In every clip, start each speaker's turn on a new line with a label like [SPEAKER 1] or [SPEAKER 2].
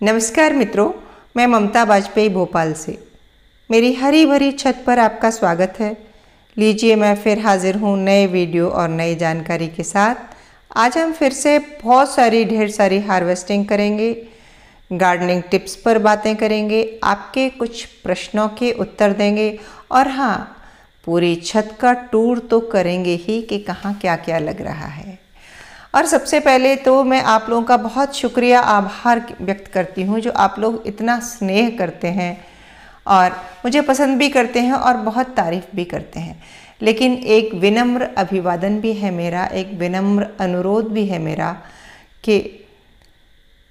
[SPEAKER 1] नमस्कार मित्रों, मैं ममता वाजपेयी भोपाल से। मेरी हरी भरी छत पर आपका स्वागत है। लीजिए, मैं फिर हाजिर हूँ नए वीडियो और नई जानकारी के साथ। आज हम फिर से ढेर सारी हार्वेस्टिंग करेंगे, गार्डनिंग टिप्स पर बातें करेंगे, आपके कुछ प्रश्नों के उत्तर देंगे और हाँ, पूरी छत का टूर तो करेंगे ही कि कहाँ क्या क्या लग रहा है। और सबसे पहले तो मैं आप लोगों का बहुत शुक्रिया, आभार व्यक्त करती हूँ जो आप लोग इतना स्नेह करते हैं और मुझे पसंद भी करते हैं और बहुत तारीफ़ भी करते हैं। लेकिन एक विनम्र अभिवादन भी है मेरा, एक विनम्र अनुरोध भी है मेरा कि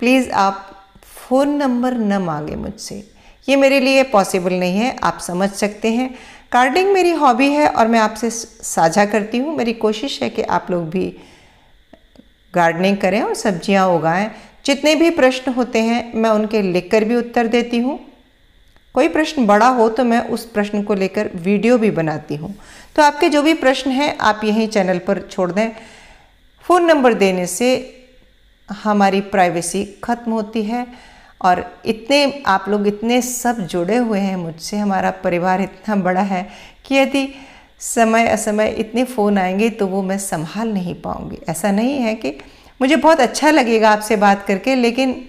[SPEAKER 1] प्लीज़ आप फ़ोन नंबर न मांगे मुझसे। ये मेरे लिए पॉसिबल नहीं है, आप समझ सकते हैं। गार्डनिंग मेरी हॉबी है और मैं आपसे साझा करती हूँ। मेरी कोशिश है कि आप लोग भी गार्डनिंग करें और सब्जियां उगाएं। जितने भी प्रश्न होते हैं मैं उनके लिखकर भी उत्तर देती हूँ। कोई प्रश्न बड़ा हो तो मैं उस प्रश्न को लेकर वीडियो भी बनाती हूँ। तो आपके जो भी प्रश्न हैं आप यहीं चैनल पर छोड़ दें। फ़ोन नंबर देने से हमारी प्राइवेसी ख़त्म होती है और आप लोग इतने सब जुड़े हुए हैं मुझसे, हमारा परिवार इतना बड़ा है कि यदि समय असमय इतने फ़ोन आएंगे तो वो मैं संभाल नहीं पाऊँगी। ऐसा नहीं है कि मुझे बहुत अच्छा लगेगा आपसे बात करके, लेकिन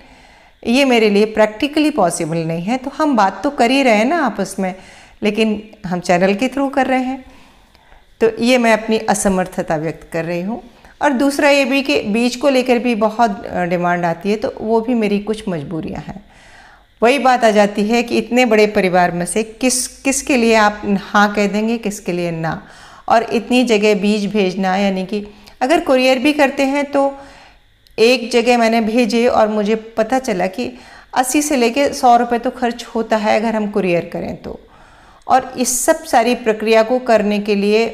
[SPEAKER 1] ये मेरे लिए प्रैक्टिकली पॉसिबल नहीं है। तो हम बात तो कर ही रहे हैं ना आपस में, लेकिन हम चैनल के थ्रू कर रहे हैं। तो ये मैं अपनी असमर्थता व्यक्त कर रही हूँ। और दूसरा ये भी कि बीज को लेकर भी बहुत डिमांड आती है, तो वो भी मेरी कुछ मजबूरियाँ हैं। वही बात आ जाती है कि इतने बड़े परिवार में से किसके लिए आप हाँ कह देंगे, किसके लिए ना। और इतनी जगह बीज भेजना, यानी कि अगर कुरियर भी करते हैं तो एक जगह मैंने भेजे और मुझे पता चला कि 80 से लेके 100 रुपये तो खर्च होता है अगर हम कुरियर करें तो। और इस सब सारी प्रक्रिया को करने के लिए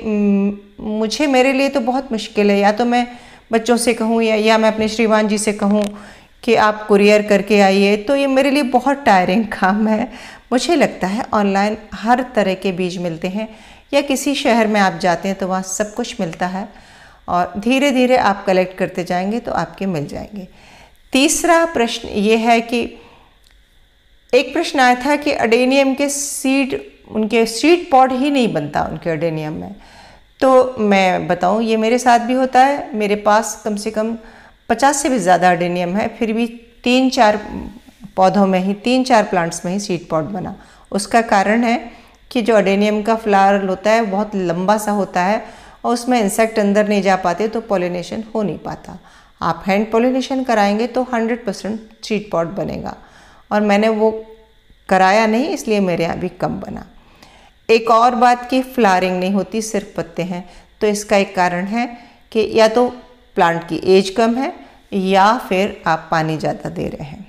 [SPEAKER 1] मेरे लिए तो बहुत मुश्किल है। या तो मैं बच्चों से कहूँ या मैं अपने श्रीमान जी से कहूँ कि आप कुरियर करके आइए, तो ये मेरे लिए बहुत टायरिंग काम है। मुझे लगता है ऑनलाइन हर तरह के बीज मिलते हैं, या किसी शहर में आप जाते हैं तो वहाँ सब कुछ मिलता है और धीरे धीरे आप कलेक्ट करते जाएंगे तो आपके मिल जाएंगे। तीसरा प्रश्न ये है कि एक प्रश्न आया था कि अडेनियम के उनके सीड पॉड ही नहीं बनता उनके अडेनियम में। तो मैं बताऊँ, ये मेरे साथ भी होता है। मेरे पास कम से कम 50 से भी ज़्यादा अडेनियम है, फिर भी 3-4 पौधों में ही, 3-4 प्लांट्स में ही सीड पॉड बना। उसका कारण है कि जो अडेनियम का फ्लावर होता है बहुत लंबा सा होता है और उसमें इंसेक्ट अंदर नहीं जा पाते, तो पॉलिनेशन हो नहीं पाता। आप हैंड पॉलिनेशन कराएंगे तो 100% सीड पॉड बनेगा, और मैंने वो कराया नहीं, इसलिए मेरे यहाँ भी कम बना। एक और बात कि फ्लावरिंग नहीं होती, सिर्फ पत्ते हैं। तो इसका एक कारण है कि या तो प्लांट की एज कम है या फिर आप पानी ज़्यादा दे रहे हैं।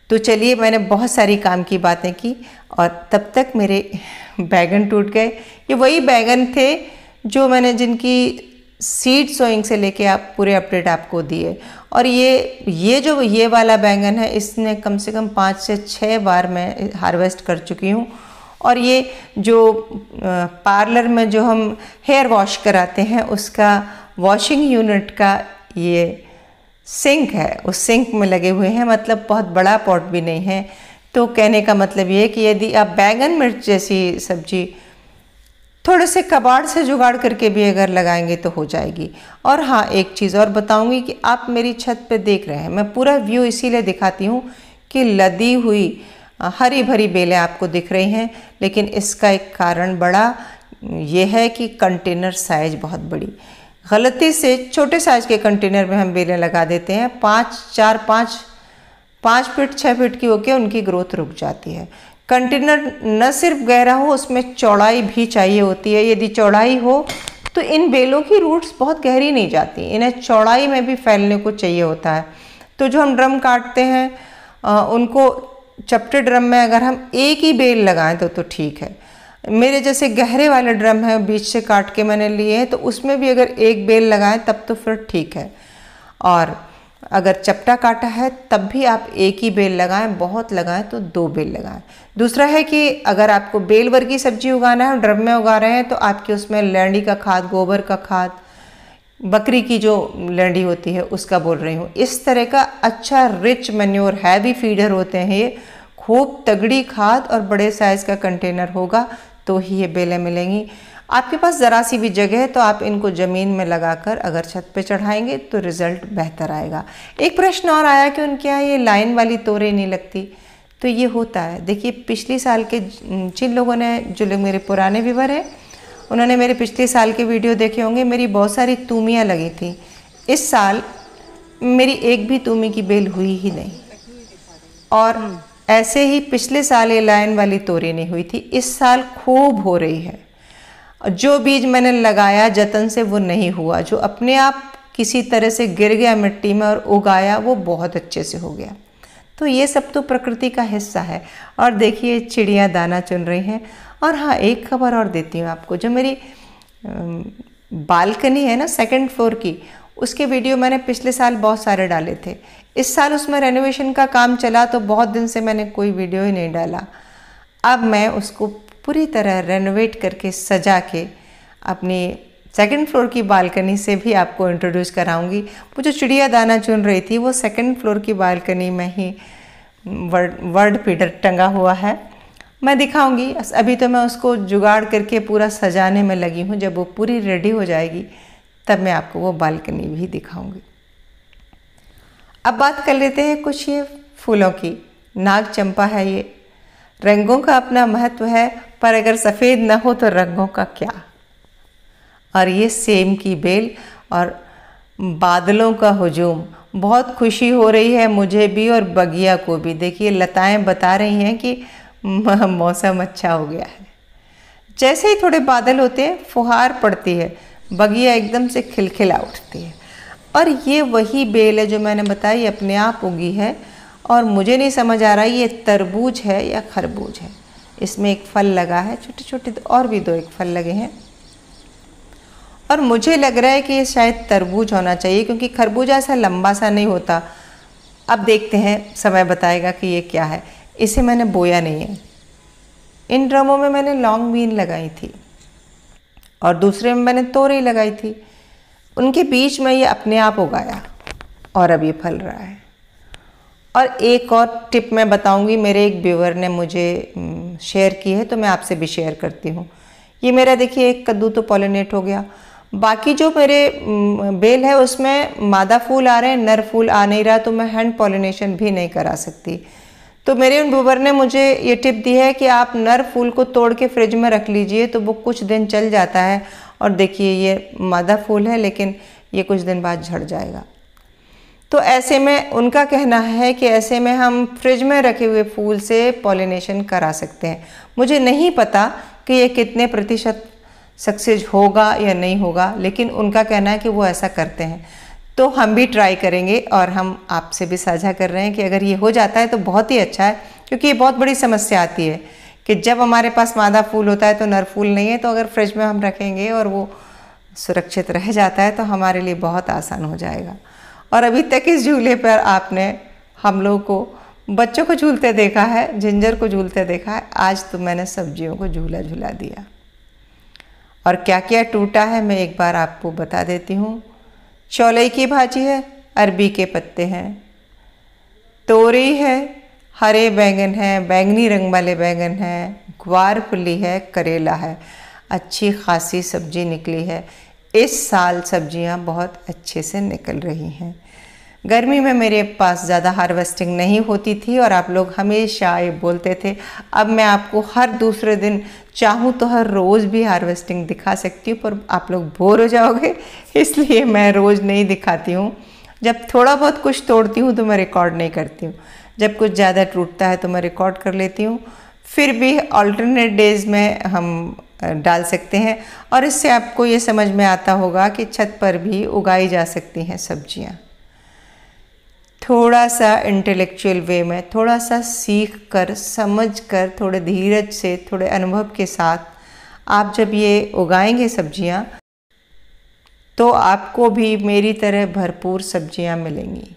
[SPEAKER 1] तो चलिए, मैंने बहुत सारी काम की बातें की और तब तक मेरे बैगन टूट गए। ये वही बैगन थे जो मैंने जिनकी सीड सोइंग से लेके आप पूरे अपडेट आपको दिए। और ये वाला बैंगन है, इसने कम से कम 5 से 6 बार मैं हार्वेस्ट कर चुकी हूँ। और ये जो पार्लर में जो हम हेयर वॉश कराते हैं उसका वॉशिंग यूनिट का ये सिंक है, उस सिंक में लगे हुए हैं। मतलब बहुत बड़ा पॉट भी नहीं है। तो कहने का मतलब ये है कि यदि आप बैंगन मिर्च जैसी सब्जी थोड़े से कबाड़ से जुगाड़ करके भी अगर लगाएंगे तो हो जाएगी। और हाँ, एक चीज़ और बताऊंगी कि आप मेरी छत पे देख रहे हैं, मैं पूरा व्यू इसीलिए दिखाती हूँ कि लदी हुई हरी भरी बेलें आपको दिख रही हैं। लेकिन इसका एक कारण बड़ा ये है कि कंटेनर साइज बहुत बड़ी, गलती से छोटे साइज के कंटेनर में हम बेलें लगा देते हैं। 5 फीट 6 फीट की होके उनकी ग्रोथ रुक जाती है। कंटेनर न सिर्फ गहरा हो, उसमें चौड़ाई भी चाहिए होती है। यदि चौड़ाई हो तो इन बेलों की रूट्स बहुत गहरी नहीं जाती, इन्हें चौड़ाई में भी फैलने को चाहिए होता है। तो जो हम ड्रम काटते हैं उनको चपटे ड्रम में अगर हम एक ही बेल लगाएं तो ठीक है। मेरे जैसे गहरे वाले ड्रम है, बीच से काट के मैंने लिए हैं, तो उसमें भी अगर एक बेल लगाएं तब तो फिर ठीक है। और अगर चपटा काटा है तब भी आप एक ही बेल लगाएं, बहुत लगाएं तो 2 बेल लगाएं। दूसरा है कि अगर आपको बेल वर्गी सब्जी उगाना है, ड्रम में उगा रहे हैं, तो आपके उसमें लैंडी का खाद, गोबर का खाद बकरी की जो लंडी होती है उसका बोल रही हूँ। इस तरह का अच्छा रिच मैन्योर हैवी फीडर होते हैं ये। खूब तगड़ी खाद और बड़े साइज़ का कंटेनर होगा तो ही ये बेलें मिलेंगी। आपके पास ज़रा सी भी जगह है तो आप इनको ज़मीन में लगाकर अगर छत पे चढ़ाएंगे तो रिज़ल्ट बेहतर आएगा। एक प्रश्न और आया कि उनके यहाँ ये लाइन वाली तोरई नहीं लगती, तो ये होता है। देखिए पिछले साल के जिन लोगों ने, जो लोग मेरे पुराने व्यूअर हैं, उन्होंने मेरे पिछले साल के वीडियो देखे होंगे, मेरी बहुत सारी तूमियाँ लगी थी। इस साल मेरी एक भी तूमी की बेल हुई ही नहीं, और ऐसे ही पिछले साल ये लाइन वाली तोरी नहीं हुई थी। इस साल खूब हो रही है। जो बीज मैंने लगाया जतन से वो नहीं हुआ, जो अपने आप किसी तरह से गिर गया मिट्टी में और उगाया वो बहुत अच्छे से हो गया। तो ये सब तो प्रकृति का हिस्सा है। और देखिए चिड़ियाँ दाना चुन रही हैं। और हाँ, एक खबर और देती हूँ आपको, जो मेरी बालकनी है ना 2nd फ्लोर की, उसके वीडियो मैंने पिछले साल बहुत सारे डाले थे। इस साल उसमें रेनोवेशन का काम चला तो बहुत दिन से मैंने कोई वीडियो ही नहीं डाला। अब मैं उसको पूरी तरह रेनोवेट करके सजा के अपनी 2nd फ्लोर की बालकनी से भी आपको इंट्रोड्यूस कराऊंगी। वो जो चिड़िया दाना चुन रही थी वो 2nd फ्लोर की बालकनी में ही वर्ड फीडर टंगा हुआ है, मैं दिखाऊंगी। अभी तो मैं उसको जुगाड़ करके पूरा सजाने में लगी हूँ। जब वो पूरी रेडी हो जाएगी तब मैं आपको वो बालकनी भी दिखाऊंगी। अब बात कर लेते हैं कुछ ये फूलों की। नाग चंपा है ये। रंगों का अपना महत्व है, पर अगर सफ़ेद न हो तो रंगों का क्या। और ये सेम की बेल और बादलों का हुजूम, बहुत खुशी हो रही है मुझे भी और बगिया को भी। देखिए लताएं बता रही हैं कि मौसम अच्छा हो गया है। जैसे ही थोड़े बादल होते हैं फुहार पड़ती है, बगिया एकदम से खिलखिला उठती है। और ये वही बेल है जो मैंने बताई अपने आप उगी है। और मुझे नहीं समझ आ रहा ये तरबूज है या खरबूज है। इसमें एक फल लगा है, छोटे छोटे, और भी 2 फल लगे हैं। और मुझे लग रहा है कि ये शायद तरबूज होना चाहिए, क्योंकि खरबूजा ऐसा लंबा सा नहीं होता। अब देखते हैं, समय बताएगा कि ये क्या है। इसे मैंने बोया नहीं है। इन ड्रमों में मैंने लॉन्ग बीन लगाई थी और दूसरे में मैंने तोरई लगाई थी। उनके बीच में ये अपने आप उगाया और अब ये फल रहा है। और एक और टिप मैं बताऊंगी, मेरे एक व्यूअर ने मुझे शेयर की है तो मैं आपसे भी शेयर करती हूँ। ये मेरा देखिए एक कद्दू तो पॉलिनेट हो गया। बाकी जो मेरे बेल है उसमें मादा फूल आ रहे हैं, नर फूल आ नहीं रहा, तो मैं हैंड पॉलिनेशन भी नहीं करा सकती। तो मेरे उन व्यूअर ने मुझे ये टिप दी है कि आप नर फूल को तोड़ के फ्रिज में रख लीजिए तो वो कुछ दिन चल जाता है। और देखिए ये मादा फूल है लेकिन ये कुछ दिन बाद झड़ जाएगा। तो ऐसे में उनका कहना है कि ऐसे में हम फ्रिज में रखे हुए फूल से पॉलिनेशन करा सकते हैं। मुझे नहीं पता कि ये कितने % सक्सेस होगा या नहीं होगा, लेकिन उनका कहना है कि वो ऐसा करते हैं। तो हम भी ट्राई करेंगे और हम आपसे भी साझा कर रहे हैं कि अगर ये हो जाता है तो बहुत ही अच्छा है। क्योंकि ये बहुत बड़ी समस्या आती है कि जब हमारे पास मादा फूल होता है तो नर फूल नहीं है, तो अगर फ्रिज में हम रखेंगे और वो सुरक्षित रह जाता है तो हमारे लिए बहुत आसान हो जाएगा। और अभी तक इस झूले पर आपने हम लोग को, बच्चों को झूलते देखा है, जिंजर को झूलते देखा है, आज तो मैंने सब्जियों को झूला झूला दिया। और क्या क्या टूटा है मैं एक बार आपको बता देती हूँ। चौलाई की भाजी है, अरबी के पत्ते हैं, तोरी है, हरे बैंगन है, बैंगनी रंग वाले बैंगन है, ग्वार फली है, करेला है। अच्छी खासी सब्जी निकली है। इस साल सब्जियां बहुत अच्छे से निकल रही हैं। गर्मी में मेरे पास ज़्यादा हार्वेस्टिंग नहीं होती थी और आप लोग हमेशा ये बोलते थे। अब मैं आपको हर दूसरे दिन चाहूँ तो हर रोज़ भी हार्वेस्टिंग दिखा सकती हूँ, पर आप लोग बोर हो जाओगे, इसलिए मैं रोज़ नहीं दिखाती हूँ। जब थोड़ा बहुत कुछ तोड़ती हूँ तो मैं रिकॉर्ड नहीं करती हूँ। जब कुछ ज़्यादा टूटता है तो मैं रिकॉर्ड कर लेती हूँ। फिर भी अल्टरनेट डेज़ में हम डाल सकते हैं और इससे आपको ये समझ में आता होगा कि छत पर भी उगाई जा सकती हैं सब्जियाँ। थोड़ा सा इंटेलेक्चुअल वे में, थोड़ा सा सीख कर, समझ कर, थोड़े धीरज से, थोड़े अनुभव के साथ आप जब ये उगाएंगे सब्जियाँ तो आपको भी मेरी तरह भरपूर सब्जियाँ मिलेंगी।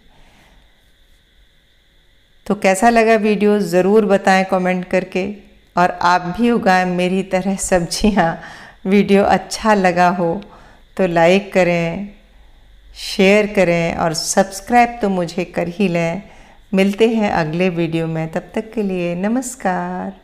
[SPEAKER 1] तो कैसा लगा वीडियो ज़रूर बताएं कमेंट करके, और आप भी उगाएं मेरी तरह सब्जियां। वीडियो अच्छा लगा हो तो लाइक करें, शेयर करें और सब्सक्राइब तो मुझे कर ही लें। मिलते हैं अगले वीडियो में, तब तक के लिए नमस्कार।